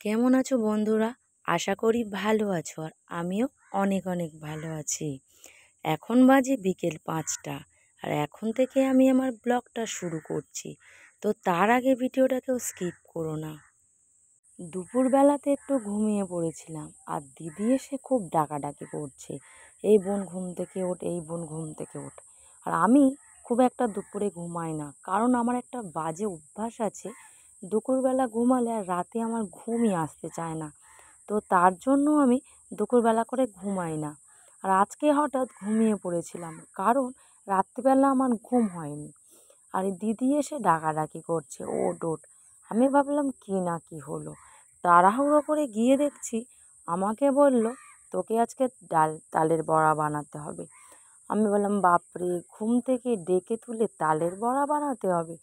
কেমন আছো বন্ধুরা? আশা করি ভালো আছো আর আমিও অনেক অনেক ভালো আছি। এখন বাজে বিকেল ৫টা আর এখন থেকে আমি আমার ব্লগটা শুরু করছি। তো তার আগে ভিডিওটা কেউ স্কিপ করো না। দুপুরবেলাতে একটু ঘুমিয়ে পড়েছিলাম আর দিদি এসে খুব ডাকাডাকি করছে, এই বোন ঘুম থেকে ওঠ, এই বোন ঘুম থেকে ওঠ। আর আমি খুব একটা দুপুরে ঘুমাই না, কারণ আমার একটা বাজে অভ্যাস আছে। দুপুরবেলা ঘুমালে আর রাতে আমার ঘুমই আসতে চায় না। তো তার জন্য আমি দুপুরবেলা করে ঘুমাই না। আর আজকে হঠাৎ ঘুমিয়ে পড়েছিলাম, কারণ রাত্রিবেলা আমার ঘুম হয়নি। আর এই দিদি এসে ডাকাডাকি করছে, ওঠ ওঠ। আমি ভাবলাম কি না কি হলো, তাড়াহুড়ো করে গিয়ে দেখছি আমাকে বলল, তোকে আজকে তালের বড়া বানাতে হবে। আমি বললাম, বাপরে, ঘুম থেকে ডেকে তুলে তালের বড়া বানাতে হবে?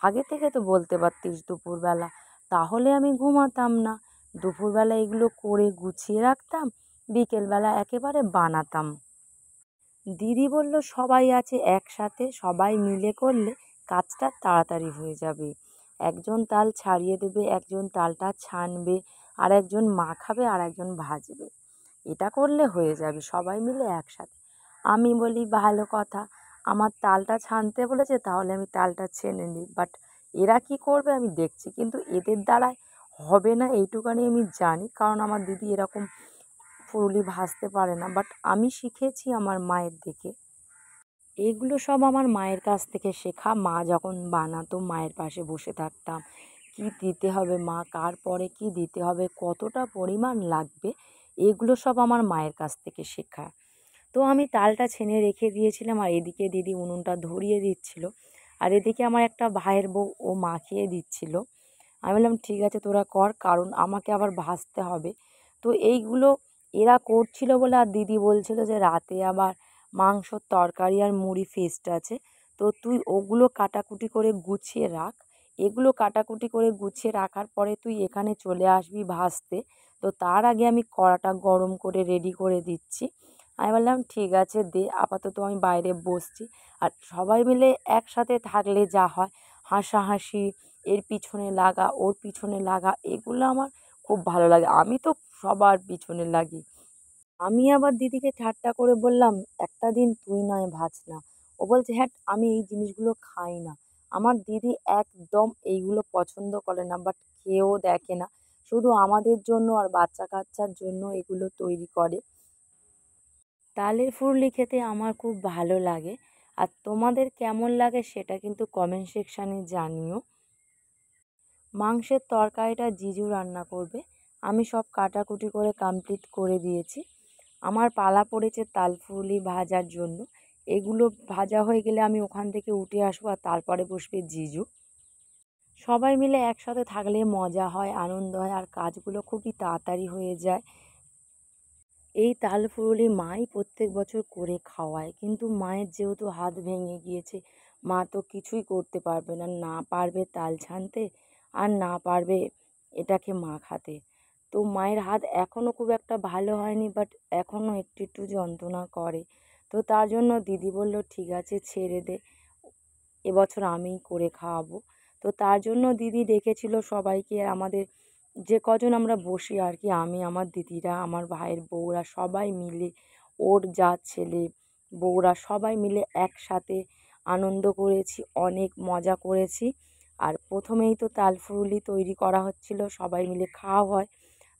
আগে থেকে তো বলতে পারতিস দুপুরবেলা, তাহলে আমি ঘুমাতাম না। দুপুরবেলা এগুলো করে গুছিয়ে রাখতাম, বিকেলবেলা একেবারে বানাতাম। দিদি বলল, সবাই আছে একসাথে, সবাই মিলে করলে কাজটা তাড়াতাড়ি হয়ে যাবে। একজন তাল ছাড়িয়ে দেবে, একজন তালটা ছানবে, আর একজন মাখাবে আর একজন ভাজবে। এটা করলে হয়ে যাবে সবাই মিলে একসাথে। আমি বলি, ভালো কথা, আমার তালটা ছানতে বলেছে, তাহলে আমি তালটা ছেনে নিই। বাট এরা কি করবে আমি দেখছি, কিন্তু এদের দ্বারায় হবে না এইটুখানি আমি জানি, কারণ আমার দিদি এরকম ফুলুরি ভাজতে পারে না। বাট আমি শিখেছি আমার মায়ের দেখে। এগুলো সব আমার মায়ের কাছ থেকে শেখা। মা যখন বানাতো মায়ের পাশে বসে থাকতাম, কি দিতে হবে মা, কার পরে কি দিতে হবে, কতটা পরিমাণ লাগবে, এগুলো সব আমার মায়ের কাছ থেকে শেখা। তো আমি তালটা ছেনে রেখে দিয়েছিলাম আর এদিকে দিদি উনুনটা ধরিয়ে দিচ্ছিল, আর এদিকে আমার একটা ভাইয়ের বউ ও মাখিয়ে দিচ্ছিল। আমি বললাম, ঠিক আছে তোরা কর, কারণ আমাকে আবার ভাজতে হবে। তো এইগুলো এরা করছিল বলে, আর দিদি বলছিল যে রাতে আবার মাংসর তরকারি আর মুড়ি ফিস্ট আছে, তো তুই ওগুলো কাটাকুটি করে গুছিয়ে রাখ। এগুলো কাটাকুটি করে গুছিয়ে রাখার পরে তুই এখানে চলে আসবি ভাজতে। তো তার আগে আমি কড়াটা গরম করে রেডি করে দিচ্ছি। আমি বললাম, ঠিক আছে দে, আপাতত আমি বাইরে বসছি। আর সবাই মিলে একসাথে থাকলে যা হয়, হাসাহাসি, এর পিছনে লাগা ওর পিছনে লাগা, এগুলো আমার খুব ভালো লাগে। আমি তো সবার পিছনে লাগি। আমি আবার দিদিকে ঠাট্টা করে বললাম, একটা দিন তুই নয় ভাজ না। ও বলছে, হ্যাঁ আমি এই জিনিসগুলো খাই না। আমার দিদি একদম এইগুলো পছন্দ করে না, বাট খেয়েও দেখে না, শুধু আমাদের জন্য আর বাচ্চা কাচ্চার জন্য এগুলো তৈরি করে। তালের ফুললি খেতে আমার খুব ভালো লাগে। আর তোমাদের কেমন লাগে সেটা কিন্তু কমেন্ট সেকশানে জানিও। মাংসের তরকারিটা জিজু রান্না করবে, আমি সব কাটাকুটি করে কমপ্লিট করে দিয়েছি। আমার পালা পড়েছে তালফুলি ভাজার জন্য। এগুলো ভাজা হয়ে গেলে আমি ওখান থেকে উঠে আসবো আর তারপরে বসবে জিজু। সবাই মিলে একসাথে থাকলে মজা হয়, আনন্দ হয়, আর কাজগুলো খুবই তাড়াতাড়ি হয়ে যায়। এই তালফুরুলি মাই প্রত্যেক বছর করে খাওয়ায়, কিন্তু মায়ের যেহেতু হাত ভেঙে গিয়েছে, মা তো কিছুই করতে পারবে না, না পারবে তাল ছানতে আর না পারবে এটাকে মাখাতে। তো মায়ের হাত এখনও খুব একটা ভালো হয়নি, বাট এখনও একটু একটু যন্ত্রণা করে। তো তার জন্য দিদি বলল, ঠিক আছে ছেড়ে দে, এবছর আমিই করে খাওয়াবো। তো তার জন্য দিদি ডেকেছিল সবাইকে, আর আমাদের যে কজন আমরা বসি আর কি, আমি, আমার দিদিরা, আমার ভাইয়ের বউরা, সবাই মিলে, ওর যা ছেলে বউরা, সবাই মিলে একসাথে আনন্দ করেছি, অনেক মজা করেছি। আর প্রথমেই তো তালফুরুলি তৈরি করা হচ্ছিল, সবাই মিলে খাওয়া হয়।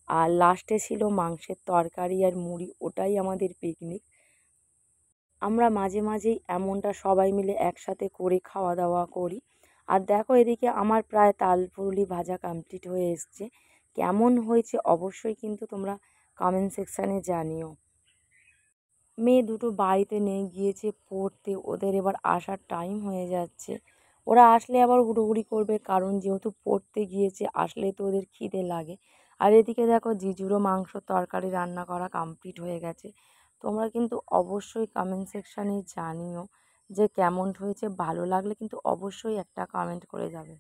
আর লাস্টে ছিল মাংসের তরকারি আর মুড়ি, ওটাই আমাদের পিকনিক। আমরা মাঝে মাঝেই এমনটা সবাই মিলে একসাথে করে খাওয়া দাওয়া করি। আর দেখো এদিকে আমার প্রায় তালপুরুলি ভাজা কমপ্লিট হয়ে এসছে। কেমন হয়েছে অবশ্যই কিন্তু তোমরা কমেন্ট সেকশানে জানিও। মেয়ে দুটো বাড়িতে নেই, গিয়েছে পড়তে, ওদের এবার আসার টাইম হয়ে যাচ্ছে। ওরা আসলে আবার হুড়োহুড়ি করবে, কারণ যেহেতু পড়তে গিয়েছে, আসলে তো ওদের খিদে লাগে। আর এদিকে দেখো জিজুরও মাংস তরকারি রান্না করা কমপ্লিট হয়ে গেছে। তোমরা কিন্তু অবশ্যই কমেন্ট সেকশানে জানিও যে কেমন হয়েছে। ভালো লাগলে কিন্তু অবশ্যই একটা কমেন্ট করে যাবে।